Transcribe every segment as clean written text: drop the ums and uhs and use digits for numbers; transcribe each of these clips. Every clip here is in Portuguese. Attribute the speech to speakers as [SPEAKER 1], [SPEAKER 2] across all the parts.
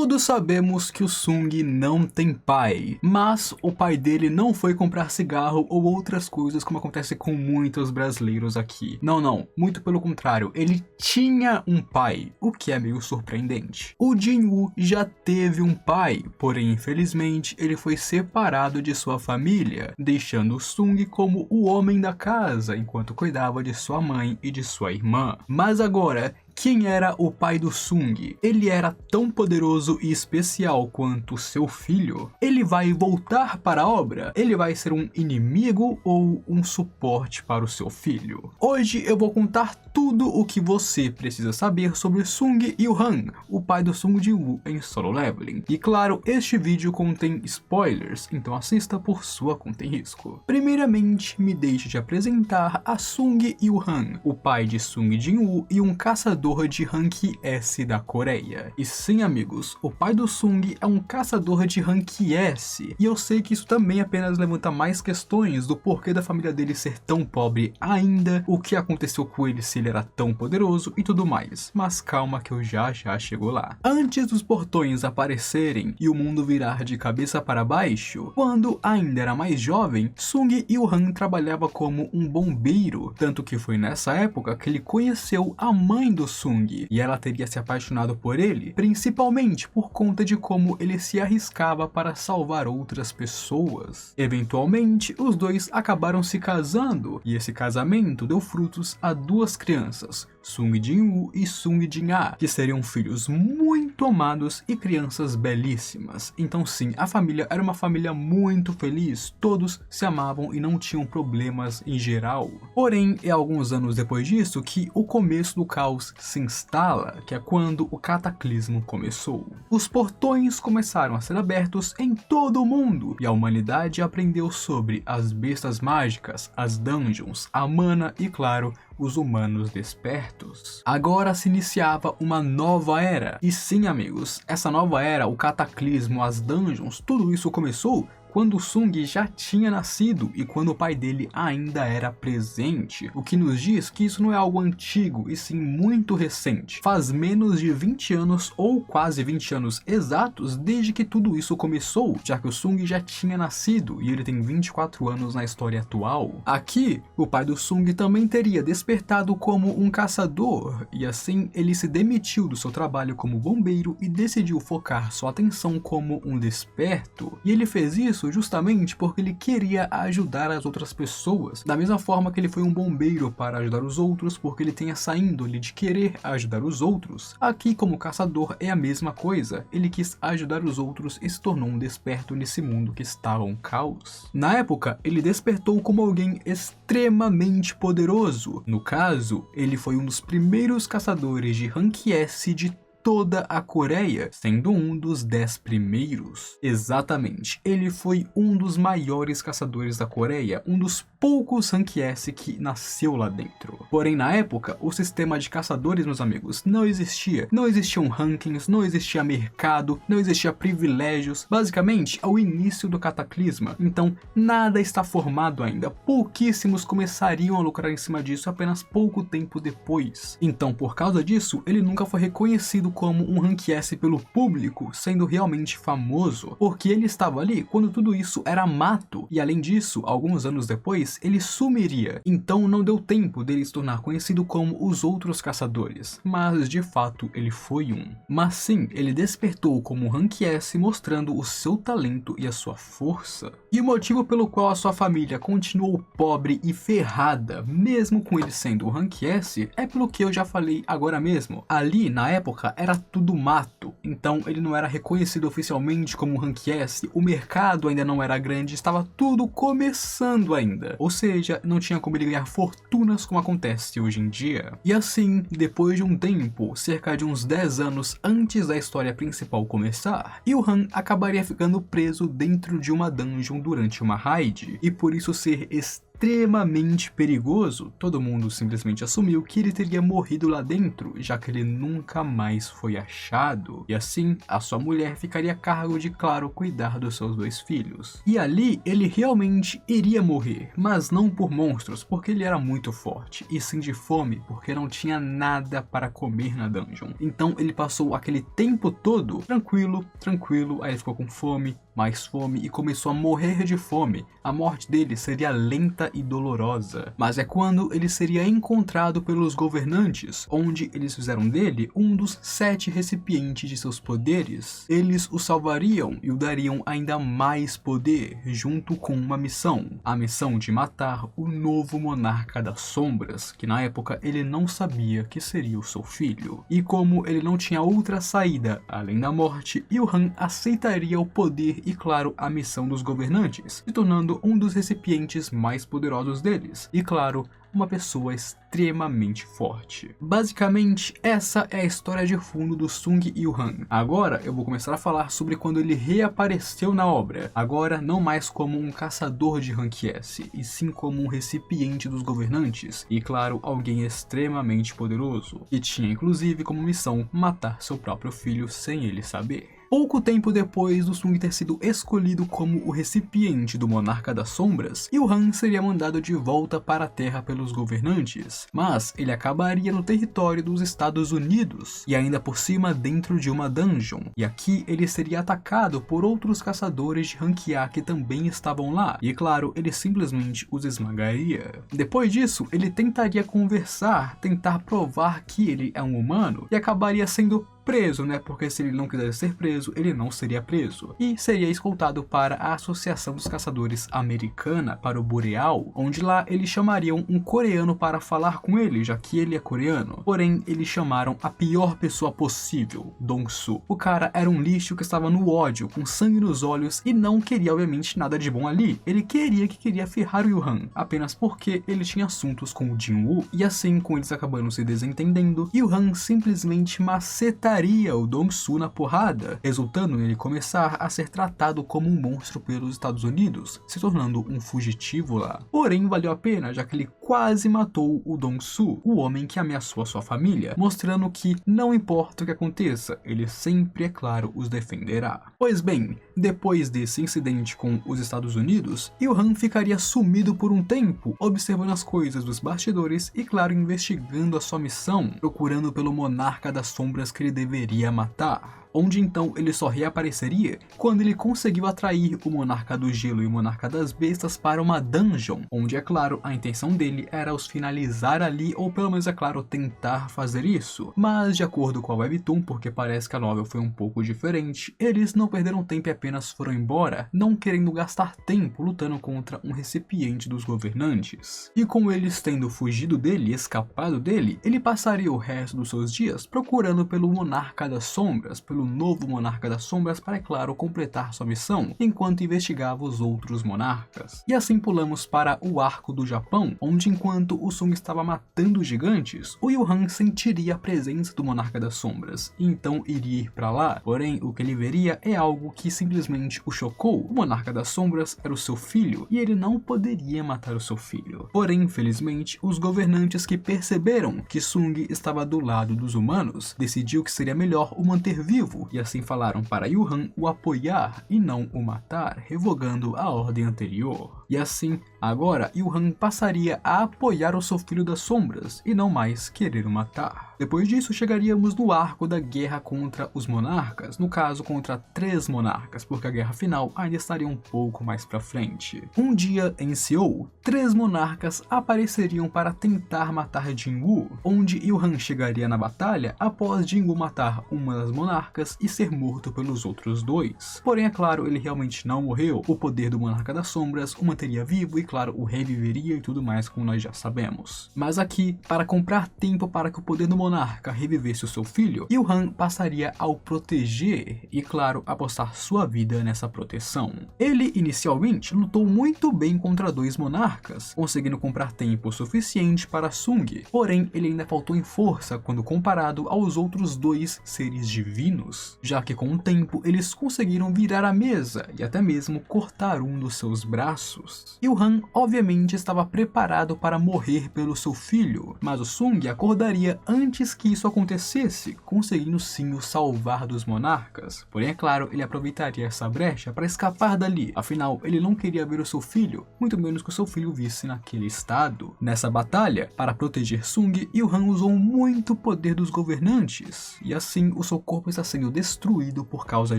[SPEAKER 1] Todos sabemos que o Sung não tem pai, mas o pai dele não foi comprar cigarro ou outras coisas como acontece com muitos brasileiros aqui. Não, muito pelo contrário, ele tinha um pai, o que é meio surpreendente. O Jin-woo já teve um pai, porém infelizmente ele foi separado de sua família, deixando o Sung como o homem da casa enquanto cuidava de sua mãe e de sua irmã. Mas agora, quem era o pai do Sung? Ele era tão poderoso e especial quanto seu filho? Ele vai voltar para a obra? Ele vai ser um inimigo ou um suporte para o seu filho? Hoje eu vou contar tudo o que você precisa saber sobre Sung Il-han, o pai do Sung Jin-woo em Solo Leveling. E claro, este vídeo contém spoilers, então assista por sua conta e risco. Primeiramente, me deixe te apresentar a Sung Il-han, o pai de Sung Jin-woo e um caçador de rank S da Coreia. E sim, amigos, o pai do Sung é um caçador de rank S. E eu sei que isso também apenas levanta mais questões do porquê da família dele ser tão pobre ainda, o que aconteceu com ele se ele era tão poderoso e tudo mais. Mas calma que eu já chego lá. Antes dos portões aparecerem e o mundo virar de cabeça para baixo, quando ainda era mais jovem, Sung Il-han trabalhava como um bombeiro, tanto que foi nessa época que ele conheceu a mãe do Sung, e ela teria se apaixonado por ele, principalmente por conta de como ele se arriscava para salvar outras pessoas. Eventualmente, os dois acabaram se casando, e esse casamento deu frutos a duas crianças, Sung Jin-woo e Sung Jin-ah, que seriam filhos muito amados e crianças belíssimas. Então sim, a família era uma família muito feliz, todos se amavam e não tinham problemas em geral. Porém, é alguns anos depois disso que o começo do caos se instala, que é quando o cataclismo começou. Os portões começaram a ser abertos em todo o mundo, e a humanidade aprendeu sobre as bestas mágicas, as dungeons, a mana e, claro, os humanos despertos. Agora se iniciava uma nova era. E sim, amigos, essa nova era, o cataclismo, as dungeons, tudo isso começou quando o Sung já tinha nascido e quando o pai dele ainda era presente, o que nos diz que isso não é algo antigo e sim muito recente. Faz menos de 20 anos ou quase 20 anos exatos desde que tudo isso começou, já que o Sung já tinha nascido e ele tem 24 anos na história atual. Aqui, o pai do Sung também teria despertado como um caçador e assim ele se demitiu do seu trabalho como bombeiro e decidiu focar sua atenção como um desperto. E ele fez isso justamente porque ele queria ajudar as outras pessoas, da mesma forma que ele foi um bombeiro para ajudar os outros porque ele tem essa índole de querer ajudar os outros. Aqui, como caçador, é a mesma coisa, ele quis ajudar os outros e se tornou um desperto nesse mundo que estava um caos. Na época, ele despertou como alguém extremamente poderoso. No caso, ele foi um dos primeiros caçadores de rank S de toda a Coreia, sendo um dos 10 primeiros. Exatamente, ele foi um dos maiores caçadores da Coreia, um dos poucos rank S que nasceu lá dentro. Porém, na época, o sistema de caçadores, meus amigos, não existia. Não existiam rankings, não existia mercado, não existia privilégios. Basicamente, é o início do cataclisma. Então, nada está formado ainda. Pouquíssimos começariam a lucrar em cima disso apenas pouco tempo depois. Então, por causa disso, ele nunca foi reconhecido como um rank S pelo público, sendo realmente famoso, porque ele estava ali quando tudo isso era mato, e além disso, alguns anos depois, ele sumiria, então não deu tempo dele se tornar conhecido como os outros caçadores, mas de fato ele foi um. Mas sim, ele despertou como um rank S mostrando o seu talento e a sua força. E o motivo pelo qual a sua família continuou pobre e ferrada, mesmo com ele sendo o rank S, é pelo que eu já falei agora mesmo. Ali, na época, era tudo mato, então ele não era reconhecido oficialmente como Rank S, o mercado ainda não era grande, estava tudo começando ainda, ou seja, não tinha como ele ganhar fortunas como acontece hoje em dia. E assim, depois de um tempo, cerca de uns 10 anos antes da história principal começar, Il-han acabaria ficando preso dentro de uma dungeon durante uma raid, e por isso ser extremamente extremamente perigoso, todo mundo simplesmente assumiu que ele teria morrido lá dentro, já que ele nunca mais foi achado. E assim, a sua mulher ficaria a cargo de, claro, cuidar dos seus 2 filhos. E ali, ele realmente iria morrer, mas não por monstros, porque ele era muito forte, e sim de fome, porque não tinha nada para comer na dungeon. Então ele passou aquele tempo todo tranquilo, aí ele ficou com fome, mais fome e começou a morrer de fome. A morte dele seria lenta e dolorosa, mas é quando ele seria encontrado pelos governantes, onde eles fizeram dele um dos 7 recipientes de seus poderes. Eles o salvariam e o dariam ainda mais poder, junto com uma missão, a missão de matar o novo monarca das sombras, que na época ele não sabia que seria o seu filho. E como ele não tinha outra saída além da morte, Ilhan aceitaria o poder e, claro, a missão dos governantes, se tornando um dos recipientes mais poderosos deles, e, claro, uma pessoa extremamente forte. Basicamente, essa é a história de fundo do Sung Ilhan. Agora eu vou começar a falar sobre quando ele reapareceu na obra, agora não mais como um caçador de Rank S, e sim como um recipiente dos governantes, e claro, alguém extremamente poderoso, que tinha inclusive como missão matar seu próprio filho sem ele saber. Pouco tempo depois do Sung ter sido escolhido como o recipiente do Monarca das Sombras, Ilhan seria mandado de volta para a Terra pelos governantes, mas ele acabaria no território dos Estados Unidos, e ainda por cima dentro de uma dungeon, e aqui ele seria atacado por outros caçadores de Rank A que também estavam lá, e claro, ele simplesmente os esmagaria. Depois disso, ele tentaria conversar, tentar provar que ele é um humano, e acabaria sendo preso, né? Porque se ele não quisesse ser preso, ele não seria preso. E seria escoltado para a Associação dos Caçadores Americana, para o Boreal, onde lá eles chamariam um coreano para falar com ele, já que ele é coreano. Porém, eles chamaram a pior pessoa possível, Dong-Su. O cara era um lixo que estava no ódio, com sangue nos olhos e não queria obviamente nada de bom ali. Ele queria ferrar o Ilhan, apenas porque ele tinha assuntos com o Jin-Woo, e assim, com eles acabando se desentendendo, Ilhan simplesmente macetaria o Dong-Su na porrada, resultando nele começar a ser tratado como um monstro pelos Estados Unidos, se tornando um fugitivo lá. Porém, valeu a pena, já que ele quase matou o Dong-Su, o homem que ameaçou a sua família, mostrando que não importa o que aconteça, ele sempre, é claro, os defenderá. Pois bem, depois desse incidente com os Estados Unidos, Ilhan ficaria sumido por um tempo, observando as coisas dos bastidores e, claro, investigando a sua missão, procurando pelo Monarca das Sombras que ele deveria matar, onde então ele só reapareceria quando ele conseguiu atrair o Monarca do Gelo e o Monarca das Bestas para uma dungeon, onde, é claro, a intenção dele era os finalizar ali, ou pelo menos, é claro, tentar fazer isso. Mas, de acordo com a Webtoon, porque parece que a novel foi um pouco diferente, eles não perderam tempo e apenas foram embora, não querendo gastar tempo lutando contra um recipiente dos governantes. E com eles tendo fugido dele e escapado dele, ele passaria o resto dos seus dias procurando pelo Monarca das Sombras, pelo novo Monarca das Sombras, para, é claro, completar sua missão, enquanto investigava os outros monarcas. E assim pulamos para o arco do Japão, onde enquanto o Sung estava matando os gigantes, o Ilhan sentiria a presença do Monarca das Sombras, e então iria ir para lá. Porém, o que ele veria é algo que simplesmente o chocou. O Monarca das Sombras era o seu filho, e ele não poderia matar o seu filho. Porém, infelizmente, os governantes que perceberam que Sung estava do lado dos humanos, decidiu que seria melhor o manter vivo, e assim falaram para Ilhan o apoiar e não o matar, revogando a ordem anterior. E assim, agora Ilhan passaria a apoiar o seu filho das sombras e não mais querer o matar. Depois disso, chegaríamos no arco da guerra contra os monarcas, no caso contra 3 monarcas, porque a guerra final ainda estaria um pouco mais pra frente. Um dia em Seoul, 3 monarcas apareceriam para tentar matar Jin-Woo, onde Ilhan chegaria na batalha após Jin-Woo matar uma das monarcas e ser morto pelos outros 2. Porém, é claro, ele realmente não morreu, o poder do Monarca das Sombras o manteria vivo e, claro, o reviveria e tudo mais, como nós já sabemos. Mas aqui, para comprar tempo para que o poder do monarca revivesse o seu filho, Ilhan passaria a o proteger e, claro, apostar sua vida nessa proteção. Ele inicialmente lutou muito bem contra 2 monarcas, conseguindo comprar tempo suficiente para Sung, porém ele ainda faltou em força quando comparado aos outros 2 seres divinos inimigos, já que com o tempo eles conseguiram virar a mesa e até mesmo cortar um dos seus braços. Il-han obviamente estava preparado para morrer pelo seu filho, mas o Sung acordaria antes que isso acontecesse, conseguindo sim o salvar dos monarcas. Porém, é claro, ele aproveitaria essa brecha para escapar dali, afinal ele não queria ver o seu filho, muito menos que o seu filho visse naquele estado. Nessa batalha, para proteger Sung, Il-han usou muito o poder dos governantes, e assim o seu corpo está sendo destruído por causa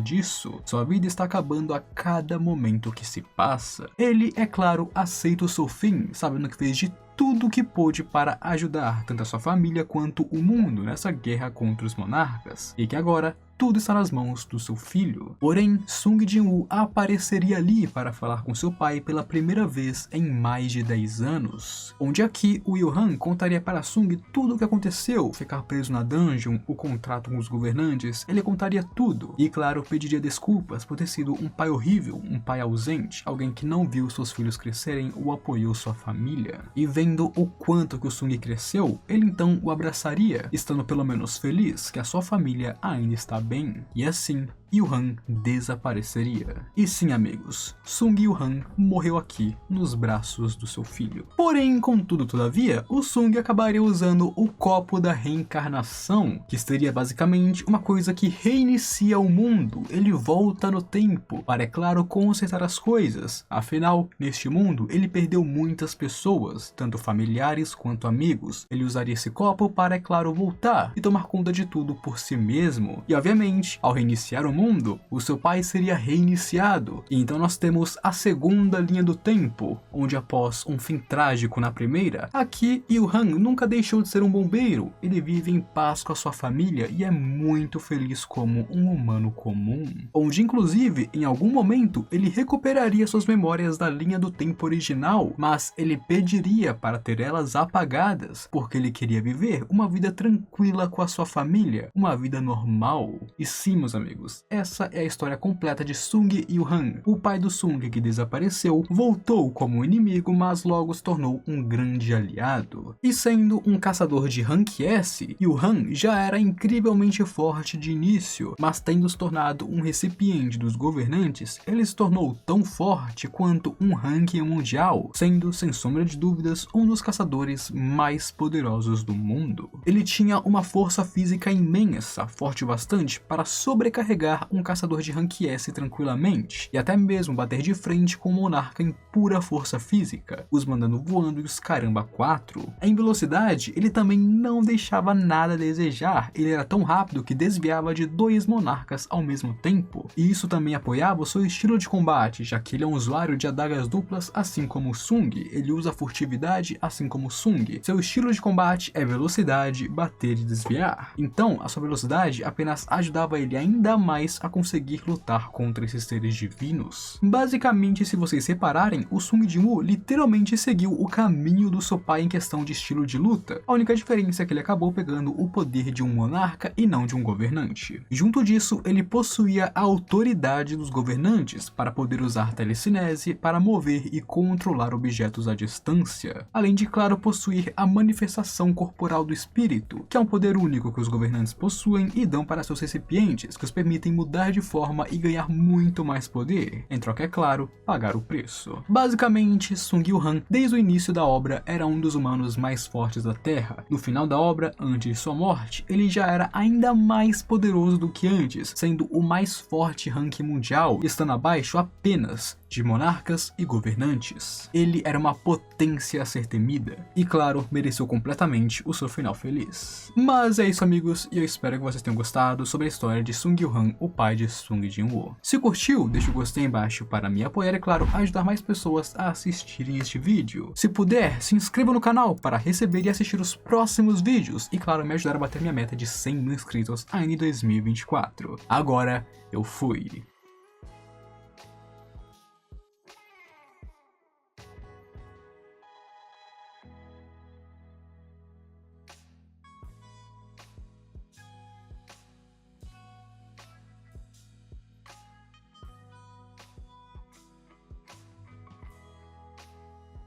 [SPEAKER 1] disso. Sua vida está acabando a cada momento que se passa. Ele, é claro, aceita o seu fim, sabendo que fez de tudo o que pôde para ajudar tanto a sua família quanto o mundo nessa guerra contra os monarcas, e que agora tudo está nas mãos do seu filho. Porém, Sung Jin-woo apareceria ali para falar com seu pai pela primeira vez em mais de 10 anos, onde aqui o Il-han contaria para Sung tudo o que aconteceu, ficar preso na dungeon, o contrato com os governantes, ele contaria tudo, e claro, pediria desculpas por ter sido um pai horrível, um pai ausente, alguém que não viu seus filhos crescerem ou apoiou sua família. E vendo o quanto que o Sung cresceu, ele então o abraçaria, estando pelo menos feliz que a sua família ainda está bem, e assim Il-han desapareceria. E sim, amigos, Sung Il-han morreu aqui nos braços do seu filho. Porém, contudo, todavia, o Sung acabaria usando o copo da reencarnação, que seria basicamente uma coisa que reinicia o mundo. Ele volta no tempo para, é claro, consertar as coisas. Afinal, neste mundo, ele perdeu muitas pessoas, tanto familiares quanto amigos. Ele usaria esse copo para, é claro, voltar e tomar conta de tudo por si mesmo. E obviamente, ao reiniciar o mundo, o seu pai seria reiniciado. E então nós temos a segunda linha do tempo, onde após um fim trágico na primeira, aqui Il-han nunca deixou de ser um bombeiro. Ele vive em paz com a sua família e é muito feliz como um humano comum. Onde inclusive, em algum momento, ele recuperaria suas memórias da linha do tempo original, mas ele pediria para ter elas apagadas, porque ele queria viver uma vida tranquila com a sua família, uma vida normal. E sim, meus amigos, essa é a história completa de Sung Il-han, o pai do Sung que desapareceu, voltou como inimigo, mas logo se tornou um grande aliado. E sendo um caçador de Rank S, Il-han já era incrivelmente forte de início, mas tendo se tornado um recipiente dos governantes, ele se tornou tão forte quanto um ranking mundial, sendo, sem sombra de dúvidas, um dos caçadores mais poderosos do mundo. Ele tinha uma força física imensa, forte bastante para sobrecarregar um caçador de Rank S tranquilamente, e até mesmo bater de frente com o monarca em pura força física, os mandando voando e os caramba 4. Em velocidade, ele também não deixava nada a desejar, ele era tão rápido que desviava de 2 monarcas ao mesmo tempo, e isso também apoiava o seu estilo de combate, já que ele é um usuário de adagas duplas assim como o Sung, ele usa furtividade assim como o Sung, seu estilo de combate é velocidade, bater e desviar, então a sua velocidade apenas ajudava ele ainda mais a conseguir lutar contra esses seres divinos. Basicamente, se vocês repararem, o Sung Jin-woo literalmente seguiu o caminho do seu pai em questão de estilo de luta. A única diferença é que ele acabou pegando o poder de um monarca e não de um governante. Junto disso, ele possuía a autoridade dos governantes para poder usar telecinese para mover e controlar objetos à distância, além de, claro, possuir a manifestação corporal do espírito, que é um poder único que os governantes possuem e dão para seus recipientes, que os permitem mudar de forma e ganhar muito mais poder, em troca, é claro, pagar o preço. Basicamente, Sung Il-han, desde o início da obra, era um dos humanos mais fortes da Terra. No final da obra, antes de sua morte, ele já era ainda mais poderoso do que antes, sendo o mais forte ranking mundial, estando abaixo apenas de monarcas e governantes. Ele era uma potência a ser temida, e claro, mereceu completamente o seu final feliz. Mas é isso, amigos, e eu espero que vocês tenham gostado sobre a história de Sung Il-han, o pai de Sung Jin-woo. Se curtiu, deixa o gostei aí embaixo para me apoiar e, claro, ajudar mais pessoas a assistirem este vídeo. Se puder, se inscreva no canal para receber e assistir os próximos vídeos, e claro, me ajudar a bater minha meta de 100 mil inscritos ainda em 2024. Agora, eu fui.